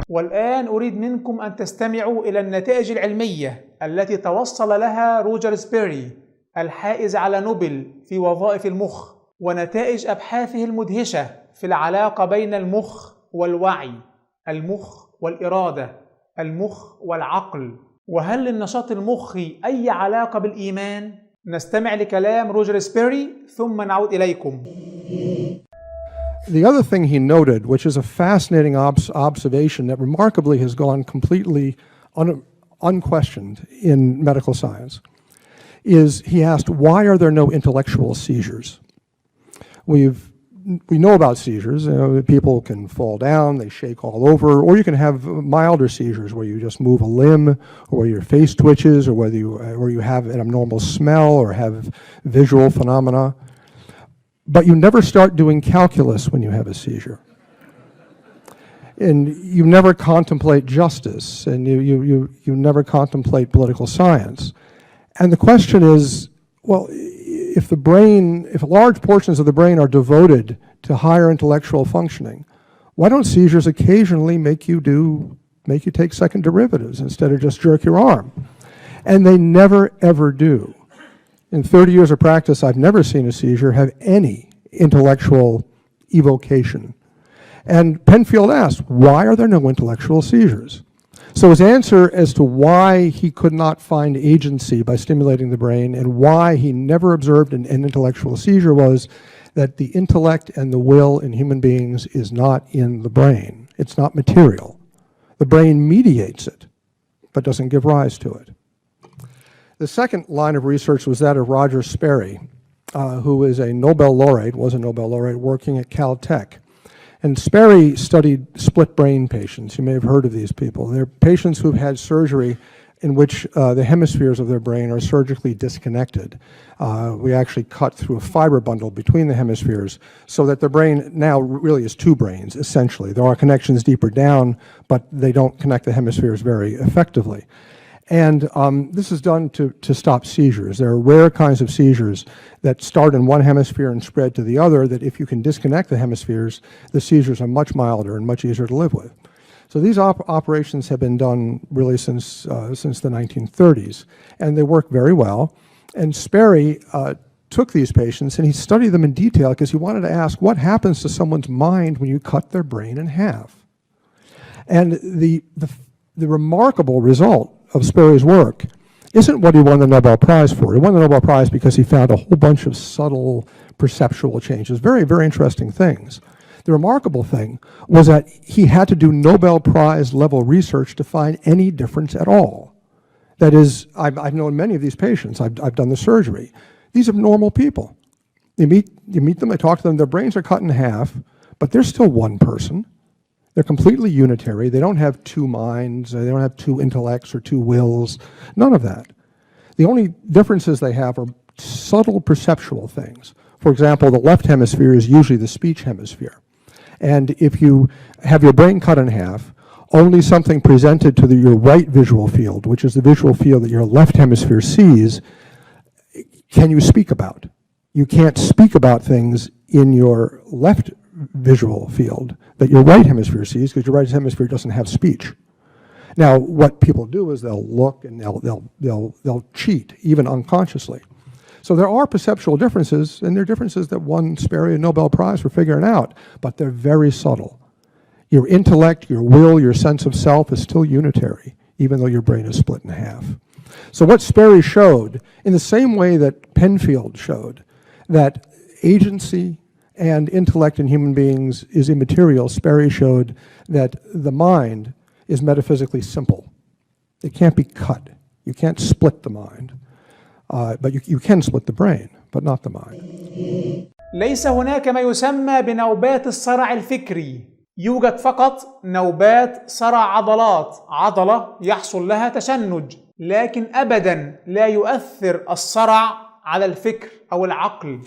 والآن أريد منكم أن تستمعوا إلى النتائج العلمية التي توصل لها روجر سبري الحائز على نوبل في وظائف المخ، ونتائج أبحاثه المدهشة في العلاقة بين المخ والوعي، المخ والإرادة، المخ والعقل، وهل للنشاط المخي أي علاقة بالإيمان؟ نستمع لكلام روجر سبري ثم نعود إليكم. The other thing he noted, which is a fascinating observation that remarkably has gone completely unquestioned in medical science, is he asked, why are there no intellectual seizures? We know about seizures. People can fall down, they shake all over, or you can have milder seizures where you just move a limb, or where your face twitches, or where you have an abnormal smell or have visual phenomena. But you never start doing calculus when you have a seizure. And you never contemplate justice, and you never contemplate political science. And the question is, well, if large portions of the brain are devoted to higher intellectual functioning, why don't seizures occasionally make you take second derivatives instead of just jerk your arm? And they never, ever do. In 30 years of practice, I've never seen a seizure have any intellectual evocation. And Penfield asked, why are there no intellectual seizures? So his answer as to why he could not find agency by stimulating the brain and why he never observed an intellectual seizure was that the intellect and the will in human beings is not in the brain. It's not material. The brain mediates it, but doesn't give rise to it. The second line of research was that of Roger Sperry, who is was a Nobel laureate working at Caltech. And Sperry studied split brain patients. You may have heard of these people. They're patients who've had surgery in which the hemispheres of their brain are surgically disconnected. We actually cut through a fiber bundle between the hemispheres so that their brain now really is two brains, essentially. There are connections deeper down, but they don't connect the hemispheres very effectively. And this is done to stop seizures. There are rare kinds of seizures that start in one hemisphere and spread to the other that if you can disconnect the hemispheres, the seizures are much milder and much easier to live with. So these operations have been done really since the 1930s, and they work very well. And Sperry took these patients and he studied them in detail because he wanted to ask what happens to someone's mind when you cut their brain in half. And the remarkable result of Sperry's work isn't what he won the Nobel Prize for. He won the Nobel Prize because he found a whole bunch of subtle perceptual changes, very, very interesting things. The remarkable thing was that he had to do Nobel Prize level research to find any difference at all. That is, I've known many of these patients. I've done the surgery. These are normal people. You meet them, I talk to them, their brains are cut in half, but they're still one person. They're completely unitary. They don't have two minds. They don't have two intellects or two wills. None of that. The only differences they have are subtle perceptual things. For example, the left hemisphere is usually the speech hemisphere. And if you have your brain cut in half, only something presented to your right visual field, which is the visual field that your left hemisphere sees, can you speak about. You can't speak about things in your left visual field that your right hemisphere sees because your right hemisphere doesn't have speech. Now, what people do is they'll look and they'll cheat, even unconsciously. So there are perceptual differences, and they're differences that won Sperry a Nobel Prize for figuring out, but they're very subtle. Your intellect, your will, your sense of self is still unitary, even though your brain is split in half. So what Sperry showed, in the same way that Penfield showed, that agency and intellect in human beings is immaterial, Sperry showed that the mind is metaphysically simple. It can't be cut. You can't split the mind. But you can split the brain, but not the mind. ليس هناك ما يسمى بنوبات الصرع الفكري. يوجد فقط نوبات صرع عضلات، عضلة يحصل لها تشنج، لكن أبدا لا يؤثر الصرع على الفكر أو العقل.